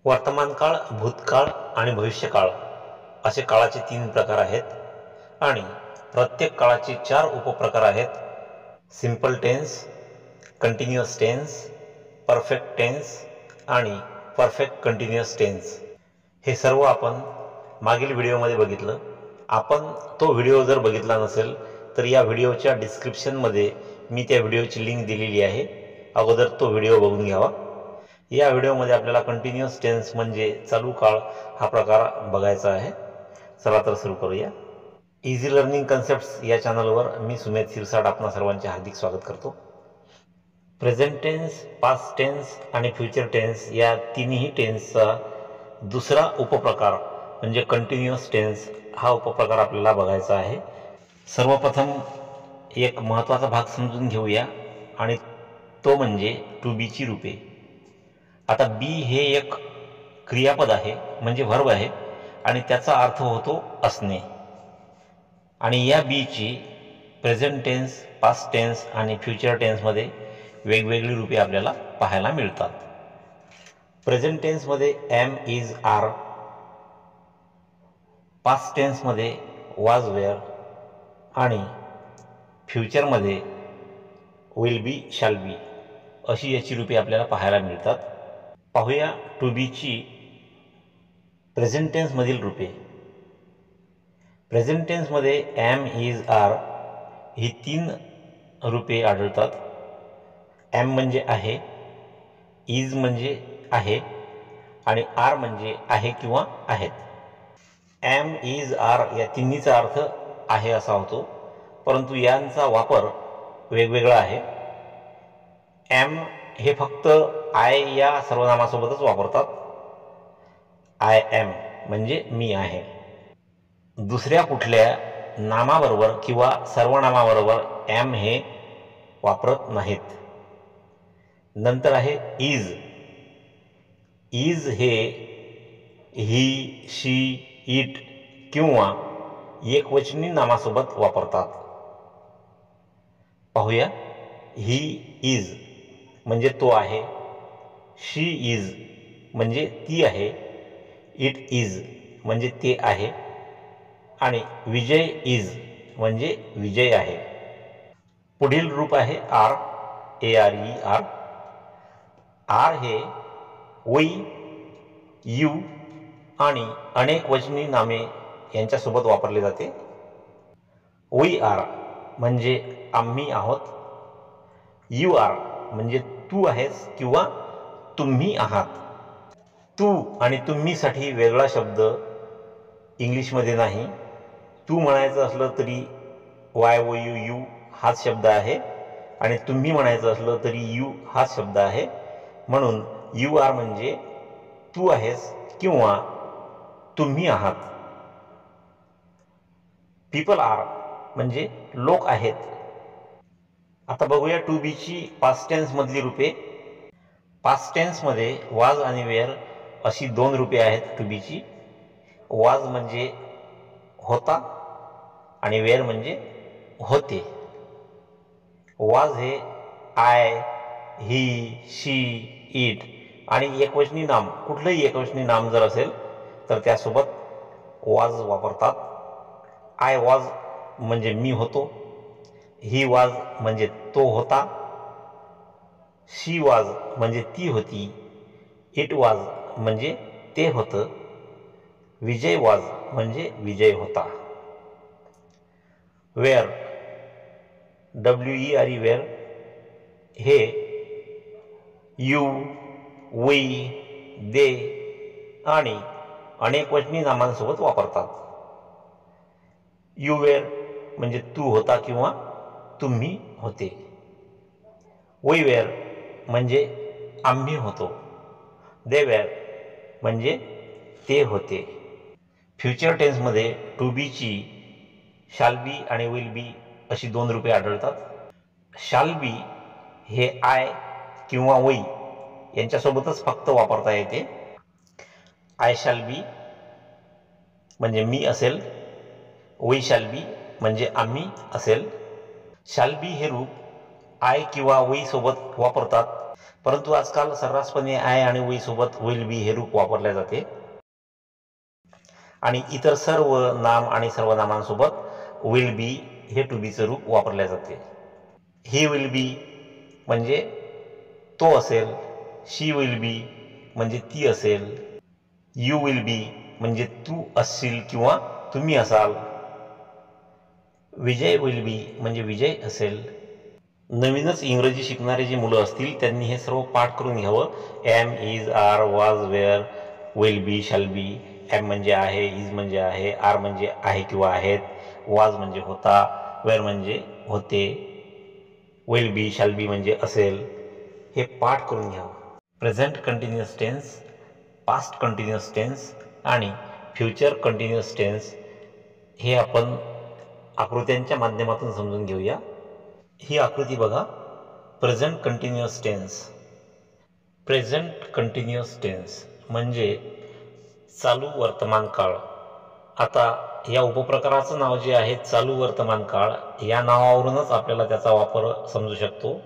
वर्तमान काळ, भूतकाळ आणि भविष्यकाळ असे काळाचे 3 प्रकार आहेत आणि प्रत्येक काळाचे 4 उपप्रकार आहेत. Simple tense, continuous tense, perfect tense आणि परफेक्ट कंटिन्युअस टेन्स. हे सर्व आपण मागील व्हिडिओमध्ये बघितलं. आपण तो व्हिडिओ जर बघितला नसेल तर या व्हिडिओच्या डिस्क्रिप्शनमध्ये मी त्या व्हिडिओची लिंक दिलेली आहे. अगोदर तो व्हिडिओ बघून घ्यावा. या व्हिडिओमध्ये आपल्याला कंटिन्युअस टेन्स म्हणजे चालू काळ हा प्रकार बघायचा आहे. चला तर सुरू करूया. इझी लर्निंग कन्सेप्ट्स या चॅनलवर मी सुमेध शिरसाट आपणा सर्वांचे हार्दिक स्वागत करतो. प्रेझेंट टेन्स, पास्ट टेन्स आणि फ्युचर टेन्स या तिन्ही टेन्सचा दुसरा उपप्रकार म्हणजे कंटिन्युअस टेन्स हा उपप्रकार आपल्याला बघायचा आहे. सर्वप्रथम एक महत्त्वाचा भाग समजून घेऊया आणि तो म्हणजे टू बीची रूपे. आता बी हे एक क्रियापद आहे म्हणजे व्हर्ब आहे आणि त्याचा अर्थ होतो असणे. आणि या बीची प्रेझेंट टेन्स, पास्ट टेन्स आणि फ्युचर टेन्समध्ये वेगवेगळी रूपे आपल्याला पाहायला मिळतात. प्रेझेंट टेन्समध्ये एम, इज, आर, पास्ट टेन्समध्ये वाज, वेअर आणि फ्युचरमध्ये विल बी, शॅल बी अशी याची रूपे आपल्याला पाहायला मिळतात. पाहूया टू बीची प्रेझेंट टेन्समधील रूपे. प्रेझेंट टेन्समध्ये एम, इज, आर ही 3 रूपे आढळतात. एम म्हणजे आहे, इज म्हणजे आहे आणि आर म्हणजे आहे किंवा आहेत. एम, इज, आर या तिन्हीचा अर्थ आहे असा होतो, परंतु यांचा वापर वेगवेगळा आहे. एम हे फक्त आय या सर्वनामासोबतच वापरतात. आय एम म्हणजे मी आहे. दुसऱ्या कुठल्या नामाबरोबर किंवा सर्वनामाबरोबर एम हे वापरत नाहीत. नंतर आहे इज. इज हे ही, शी, इट किंवा एकवचनी नामासोबत वापरतात. पाहूया. ही इज म्हणजे तो आहे, शी इज म्हणजे ती आहे, इट इज म्हणजे ते आहे आणि विजय इज म्हणजे विजय आहे. पुढील रूप आहे आर, ARE. आर हे वी, यू आणि अनेक वचनी नामे यांच्यासोबत वापरले जाते. वी आर म्हणजे आम्ही आहोत. यू आर म्हणजे तू आहेस किंवा तुम्ही आहात. तू आणि तुम्हीसाठी वेगळा शब्द इंग्लिशमध्ये नाही. तू म्हणायचं असलं तरी YOU हाच शब्द आहे आणि तुम्ही म्हणायचं असलं तरी यू हाच शब्द आहे. म्हणून यू आर म्हणजे तू आहेस किंवा तुम्ही आहात. पीपल आर म्हणजे लोक आहेत. आता बघूया टू बीची पास्ट टेन्स मधली रूपे. पास्ट टेन्समध्ये वाज आणि वेअर अशी 2 रूपे आहेत टू बीची. वाज म्हणजे होता आणि वेअर म्हणजे होते. वाज हे आय, ही, शी, इट आणि एकवचनी नाम, कुठलंही एकवचनी नाम जर असेल तर त्यासोबत वाज वापरतात. आय वाज म्हणजे मी होतो. ही वाज म्हणजे तो होता. शी वाज म्हणजे ती होती. इट वाज म्हणजे ते होतं. विजय वाज म्हणजे विजय होता. वेअर, WERE वेअर हे यू, वी, दे आणि अनेक वचनी नामांसोबत वापरतात. यू वेअर म्हणजे तू होता किंवा तुम्ही होते. वी वेअर म्हणजे आम्ही होतो. दे वेअर म्हणजे ते होते. फ्युचर टेन्समध्ये टू बीची शाल बी आणि विल बी अशी 2 रूपे आढळतात. शाल बी हे आय किंवा वी यांच्यासोबतच फक्त वापरता येते. आय शाल बी, म्हणजे मी असेल, वी शॅल बी म्हणजे आम्ही असेल. शॅल बी हे रूप आय किंवा वी सोबत वापरतात, परंतु आजकाल सर्रासपणे आय आणि वी सोबत विल बी हे रूप वापरले जाते आणि इतर सर्व नाम आणि सर्वनामांसोबत विल बी हे टू बीचं रूप वापरले जाते. ही विल बी म्हणजे तो असेल, शी विल बी म्हणजे ती असेल, यू विल बी म्हणजे तू असशील किंवा तुम्ही असाल, विजय विल बी म्हणजे विजय असेल. नवीनच इंग्रजी शिकणारे जी मुलं असतील त्यांनी हे सर्व पाठ करून घ्यावं. Am, is, are, was, were, will be, shall be. Am म्हणजे आहे, इज म्हणजे आहे, आर म्हणजे आहे किंवा आहेत, वॉज म्हणजे होता, वेअर म्हणजे होते, विल बी, शॅल बी म्हणजे असेल. हे पाठ करून घ्यावं. Present continuous tense, past continuous tense आणि फ्युचर कंटिन्युअस टेन्स हे आपण आकृत्यांच्या माध्यमातून समजून घेऊया. ही आकृती बघा. Present continuous tense. Present continuous tense म्हणजे चालू वर्तमान काळ. आता या उपप्रकाराचं नाव जे आहे चालू वर्तमान काळ, या नावावरूनच आपल्याला त्याचा वापर समजू शकतो.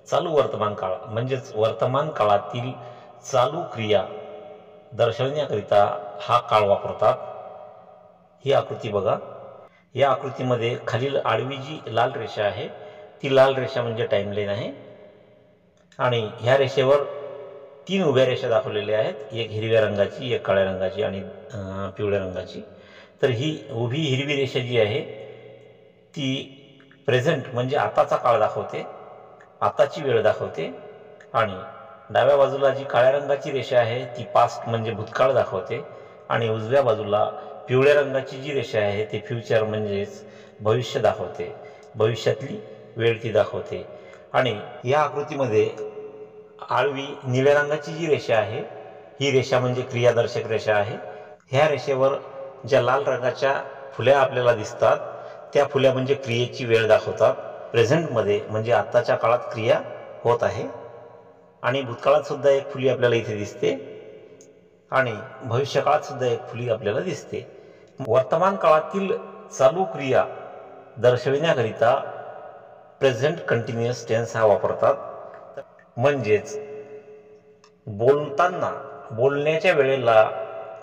चालू वर्तमान काळ म्हणजेच वर्तमान काळातील चालू क्रिया दर्शवण्याकरिता हा काळ वापरतात. ही आकृती बघा. या आकृतीमध्ये खालील आडवी जी लाल रेषा आहे ती लाल रेषा म्हणजे टाइमलाईन आहे आणि ह्या रेषेवर 3 उभ्या रेषा दाखवलेल्या आहेत, एक हिरव्या रंगाची, एक काळ्या रंगाची आणि पिवळ्या रंगाची. तर ही उभी हिरवी रेषा जी आहे ती प्रेझेंट म्हणजे आताचा काळ दाखवते, आताची वेळ दाखवते आणि डाव्या बाजूला जी काळ्या रंगाची रेषा आहे ती पास्ट म्हणजे भूतकाळ दाखवते आणि उजव्या बाजूला पिवळ्या रंगाची जी रेषा आहे ती फ्युचर म्हणजेच भविष्य दाखवते, भविष्यातली वेळ ती दाखवते. आणि या आकृतीमध्ये आडवी निळ्या रंगाची जी रेषा आहे ही रेषा म्हणजे क्रियादर्शक रेषा आहे. ह्या रेषेवर ज्या लाल रंगाच्या फुल्या आपल्याला दिसतात त्या फुल्या म्हणजे क्रियेची वेळ दाखवतात. प्रेझेंटमध्ये म्हणजे आत्ताच्या काळात क्रिया होत आहे आणि भूतकाळात सुद्धा एक फुली आपल्याला इथे दिसते आणि भविष्यकाळात सुद्धा एक फुली आपल्याला दिसते. वर्तमान काळातील चालू क्रिया दर्शविण्याकरिता प्रेझेंट कंटिन्युअस टेन्स हा वापरतात. म्हणजेच बोलताना, बोलण्याच्या वेळेला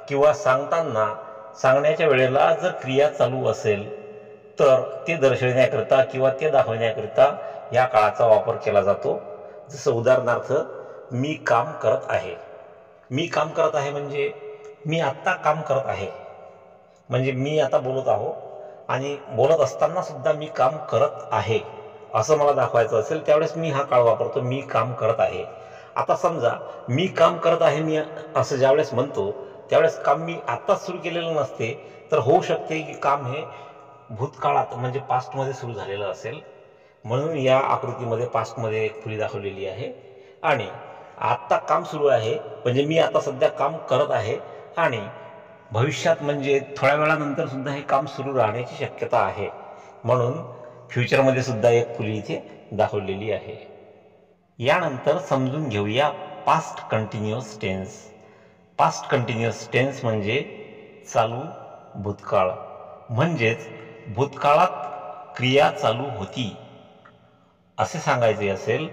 किंवा सांगताना, सांगण्याच्या वेळेला जर क्रिया चालू असेल तर ते दर्शविण्याकरिता किंवा ते दाखवण्याकरिता या काळाचा वापर केला जातो. जसं उदाहरणार्थ मी काम करत आहे. मी काम करत आहे म्हणजे मी आत्ता काम करत आहे, म्हणजे मी आता बोलत आहो आणि बोलत असताना सुद्धा मी काम करत आहे असं मला दाखवायचं असेल त्यावेळेस मी हा काळ वापरतो, मी काम करत आहे. आता समजा मी काम करत आहे मी असं ज्यावेळेस म्हणतो त्यावेळेस काम मी आत्ताच सुरू केलेलं नसते, तर होऊ शकते की काम हे भूतकाळात म्हणजे पास्टमध्ये सुरू झालेलं असेल. म्हणून या आकृतीमध्ये पास्टमध्ये एक फुली दाखवलेली आहे आणि आत्ता काम सुरू आहे म्हणजे मी आता सध्या काम करत आहे आणि भविष्यात म्हणजे थोड्या वेळानंतर सुद्धा हे काम सुरू राहण्याची शक्यता आहे, म्हणून फ्युचरमध्ये सुद्धा एक फुली इथे दाखवलेली आहे. यानंतर समजून घेऊया past continuous tense. Past continuous tense म्हणजे चालू भूतकाळ. म्हणजेच भूतकाळात क्रिया चालू होती असे सांगायचे असेल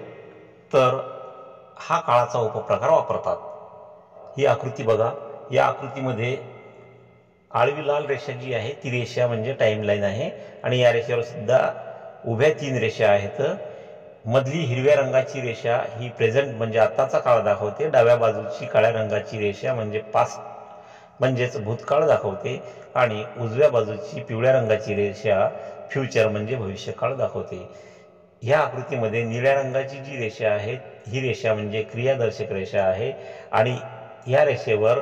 तर हा काळाचा उपप्रकार वापरतात. ही आकृती बघा. या आकृतीमध्ये आडवी लाल रेषा जी आहे ती रेषा म्हणजे टाइमलाईन आहे आणि या रेषेवर सुद्धा उभ्या 3 रेषा आहेत. मधली हिरव्या रंगाची रेषा ही प्रेझेंट म्हणजे आत्ताचा काळ दाखवते. डाव्या बाजूची काळ्या रंगाची रेषा म्हणजे पास्ट म्हणजेच भूतकाळ दाखवते आणि उजव्या बाजूची पिवळ्या रंगाची रेषा फ्युचर म्हणजे भविष्यकाळ दाखवते. ह्या आकृतीमध्ये निळ्या रंगाची जी रेषा आहे ही रेषा म्हणजे क्रियादर्शक रेषा आहे आणि या रेषेवर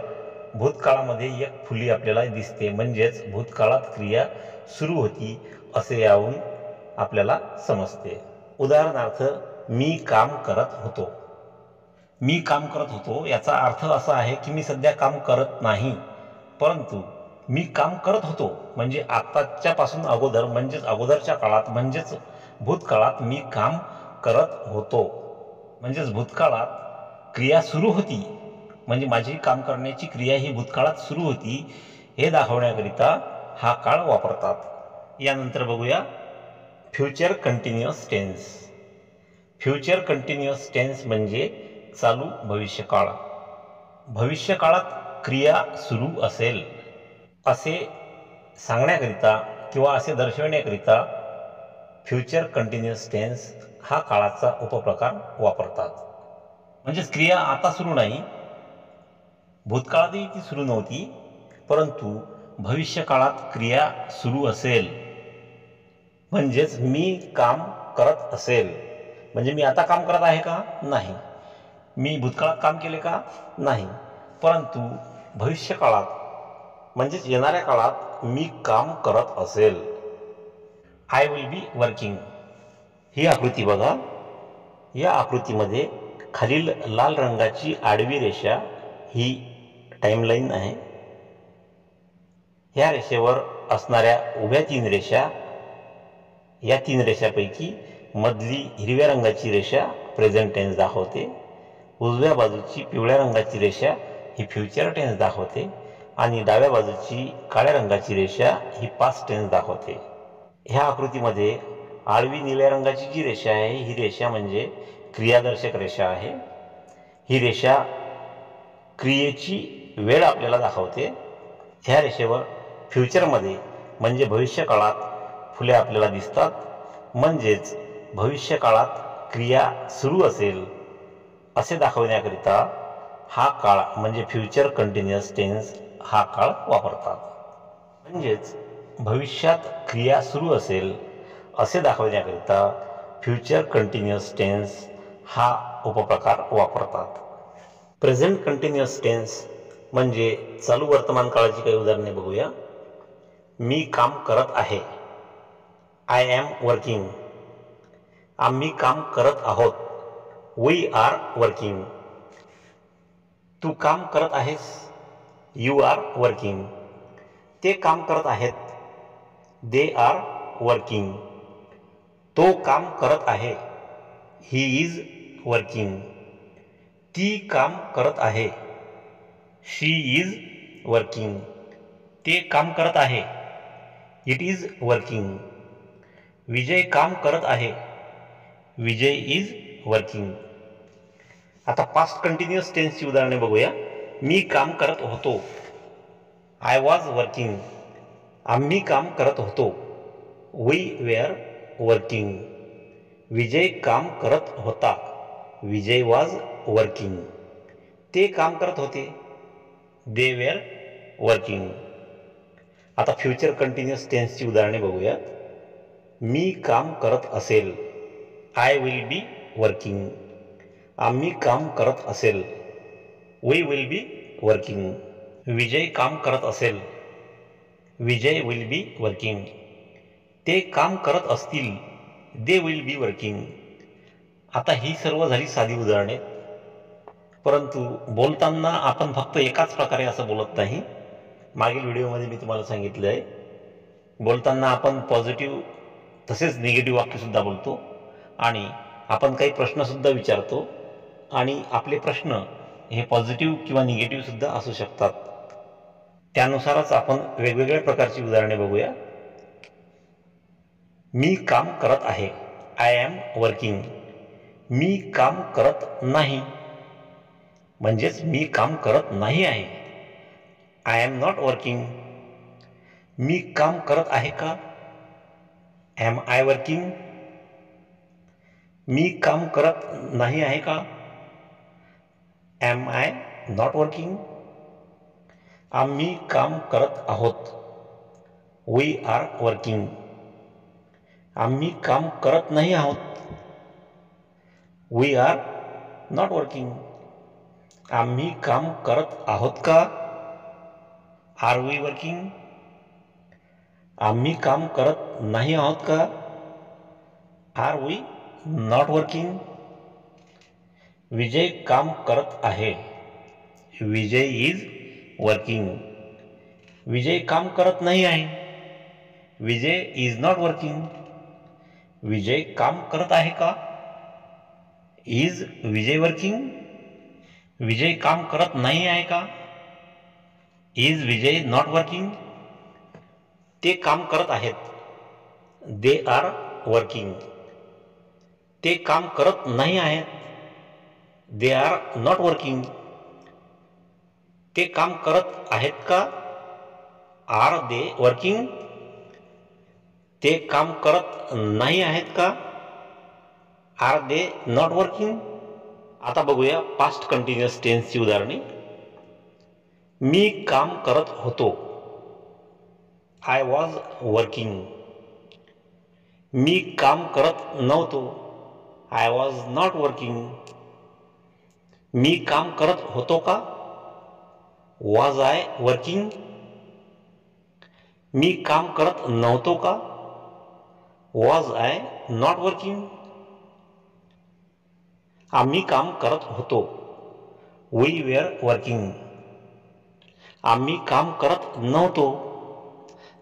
भूतकाळामध्ये एक फुली आपल्याला दिसते, म्हणजेच भूतकाळात क्रिया सुरू होती असे यावरून आपल्याला समजते. उदाहरणार्थ मी काम करत होतो. मी काम करत होतो याचा अर्थ असा आहे की मी सध्या काम करत नाही, परंतु मी काम करत होतो म्हणजे आत्ताच्यापासून अगोदर म्हणजेच अगोदरच्या काळात म्हणजेच भूतकाळात मी काम करत होतो. म्हणजेच भूतकाळात क्रिया सुरू होती म्हणजे माझी काम करण्याची क्रिया ही भूतकाळात सुरू होती. हे दाखवण्याकरिता हा काळ वापरतात। यानंतर बघूया future continuous tense. Future continuous tense म्हणजे चालू भविष्यकाळ। भविष्यकाळात क्रिया सुरू असेल असे सांगण्याकरिता किंवा असे दर्शविण्याकरिता फ्युचर कंटिन्युअस टेन्स हा काळाचा उपप्रकार वापरतात। म्हणजेच क्रिया आता सुरू नाही, भूतकाळातही ती सुरू नव्हती, परंतु भविष्यकाळात क्रिया सुरू असेल म्हणजेच मी काम करत असेल, म्हणजे मी आता काम करत आहे का? नाही। मी भूतकाळात काम केले का? नाही। परंतु भविष्यकाळात म्हणजेच येणाऱ्या काळात मी काम करत असेल। I will be working. ही आकृती बघा। या आकृतीमध्ये खालील लाल रंगाची आडवी रेषा ही टाइमलाईन आहे। ह्या रेषेवर असणाऱ्या उभ्या तीन रेषा, या तीन रेषापैकी मधली हिरव्या रंगाची रेषा प्रेझेंट टेन्स दाखवते, उजव्या बाजूची पिवळ्या रंगाची रेषा ही फ्युचर टेन्स दाखवते आणि डाव्या बाजूची काळ्या रंगाची रेषा ही पास्ट टेन्स दाखवते। ह्या आकृतीमध्ये आडवी निळ्या रंगाची जी रेषा आहे ही रेषा म्हणजे क्रियादर्शक रेषा आहे। ही रेषा क्रियेची वेळ आपल्याला दाखवते। ह्या रेषेवर फ्युचरमध्ये म्हणजे भविष्यकाळात फुले आपल्याला दिसतात, म्हणजेच भविष्यकाळात क्रिया सुरू असेल असे दाखवण्याकरिता हा काळ म्हणजे फ्युचर कंटिन्युअस टेन्स हा काळ वापरतात। म्हणजेच भविष्यात क्रिया सुरू असेल असे दाखवण्याकरिता फ्युचर कंटिन्युअस टेन्स हा उपप्रकार वापरतात। प्रेझेंट कंटिन्युअस टेन्स म्हणजे चालू वर्तमान काळाची काही उदाहरणे बघूया। मी काम करत आहे, आय एम वर्किंग। आम्ही काम करत आहोत, वी आर वर्किंग। तू काम करत आहेस, यू आर वर्किंग। ते काम करत आहेत, दे आर वर्किंग। तो काम करत आहे, ही इज वर्किंग। ती काम करत आहे, शी इज वर्किंग। ते काम करत आहे, इट इज वर्किंग। विजय काम करत आहे, विजय इज वर्किंग। आता पास्ट कंटिन्युअस टेन्सची उदाहरणे बघूया। मी काम करत होतो, आय वॉज वर्किंग। आम्ही काम करत होतो, वी वेअर वर्किंग। विजय काम करत होता, विजय वॉज वर्किंग। ते काम करत होते, दे वेअर वर्किंग। आता फ्युचर कंटिन्युअस टेन्सची उदाहरणे बघूया। मी काम करत असेल, आय विल बी वर्किंग। आम्ही काम करत असेल, we will be working. Vijay काम करत असेल, विजय विल बी वर्किंग। ते काम करत असतील, दे विल बी वर्किंग। आता ही सर्व झाली साधी उदाहरणे, परंतु बोलताना आपण फक्त एकाच प्रकारे असं बोलत नाही। मागील व्हिडिओमध्ये मी तुम्हाला सांगितलं आहे, बोलताना आपण पॉझिटिव्ह तसेच निगेटिव्ह वाक्यसुद्धा बोलतो आणि आपण काही प्रश्नसुद्धा विचारतो आणि आपले प्रश्न हे पॉझिटिव्ह किंवा निगेटिव्ह सुद्धा असू शकतात। त्यानुसारच आपण वेगवेगळ्या प्रकारची उदाहरणे बघूया। मी काम करत आहे, आय एम वर्किंग। मी काम करत नाही, म्हणजेच मी काम करत नाही आहे, आय एम नॉट वर्किंग। मी काम करत आहे का? Am I working. मी काम करत नाही आहे का? Am I not working. आम्ही काम करत आहोत, वी आर वर्किंग। आम्ही काम करत नाही आहोत, वी आर नॉट वर्किंग। आम्ही काम करत आहोत का? Are we working. आम्ही काम करत नाही आहोत का? Are we not working. Vijay काम करत आहे, विजय इज वर्किंग। विजय काम करत नाही आहे, विजय इज नॉट वर्किंग। विजय काम करत आहे का? Is Vijay working. विजय काम करत नाही आहे का? Is Vijay not working? ते काम करत आहेत. They are working. ते काम करत नाही आहेत. They are not working. ते काम करत आहेत का? Are they working? ते काम करत नाही आहेत का? Are they not working? आता बघूया पास्ट कंटिन्युअस टेन्सची उदाहरणे. मी काम करत होतो. I was working. मी काम करत नव्हतो. I was not working. मी काम करत होतो का? Was I working? मी काम करत नव्हतो का? Was I not working? आम्ही काम करत होतो. We were working. आम्ही काम करत नव्हतो.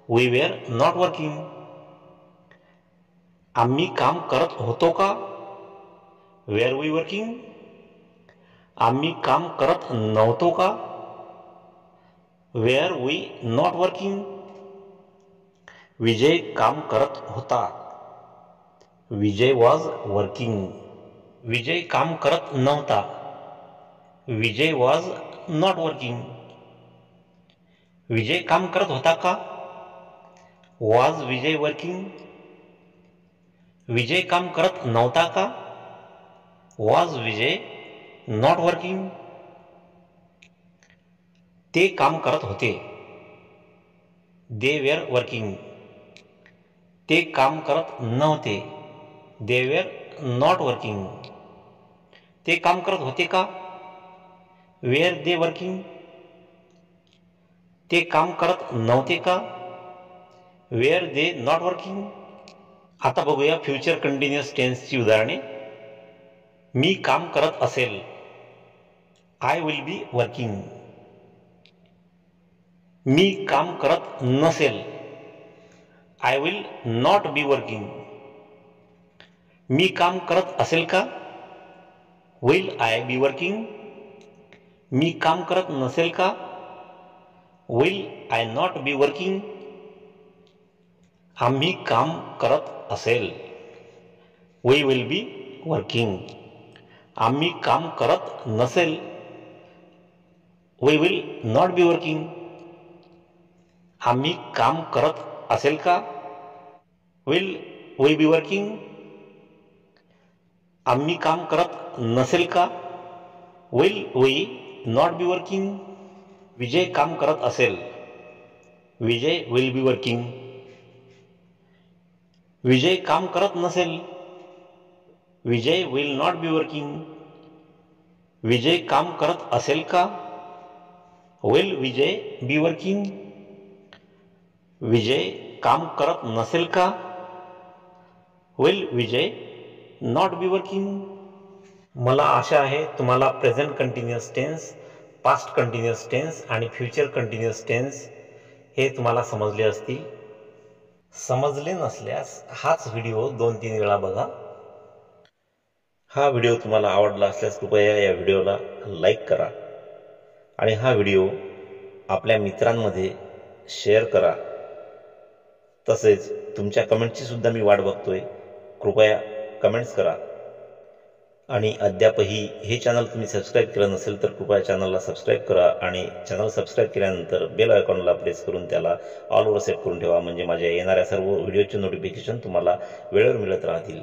We were not working. आम्ही काम करत होतो का? Were we working? आम्ही काम करत नव्हतो का? Were we not working? Vijay काम करत होता. विजय वॉज वर्किंग. विजय काम करत नव्हता. विजय वॉज नॉट वर्किंग. विजय काम करत होता का? Was Vijay working? विजय काम करत नव्हता का? Was Vijay not working? ते काम करत होते. They were working. ते काम करत नव्हते. They were not working. ते काम करत होते का? Where they working? ते काम करत नव्हते का? Where they not working? आता बघूया फ्युचर कंटिन्युअस टेन्सची उदाहरणे. मी काम करत असेल. I will be working. मी काम करत नसेल. I will not be working. मी काम करत असेल का? Will I be working? मी काम करत नसेल का? Will I not be working? आम्ही काम करत असेल. We will be working. आम्ही काम करत नसेल. We will not be working. आम्ही काम करत असेल का? Will we be working? आम्ही काम करत नसेल का? Will we not be working? Vijay काम करत असेल. विजय विल बी वर्किंग. विजय काम करत नसेल. विजय will not be working. Vijay काम करत असेल का? Will Vijay B working? Vijay काम करत नसेल का? Will Vijay not be working? मला आशा आहे तुम्हाला present continuous tense, past continuous tense आणि फ्युचर कंटिन्युअस टेन्स हे तुम्हाला समजले असतील. समजले नसल्यास हाच व्हिडिओ 2-3 वेळा बघा. हा व्हिडिओ तुम्हाला आवडला असल्यास कृपया या व्हिडिओला लाईक करा आणि हा व्हिडिओ आपल्या मित्रांमध्ये शेअर करा. तसेच तुमच्या कमेंटची सुद्धा मी वाट बघतोय. कृपया कमेंट्स करा आणि अद्यापही हे चॅनल तुम्ही सबस्क्राईब केलं नसेल तर कृपया चॅनलला सबस्क्राईब करा आणि चॅनल सबस्क्राईब केल्यानंतर बेल आयकॉनला प्रेस करून त्याला ऑलवर सेट करून ठेवा, म्हणजे माझ्या येणाऱ्या सर्व व्हिडिओचे नोटिफिकेशन तुम्हाला वेळेवर मिळत राहतील.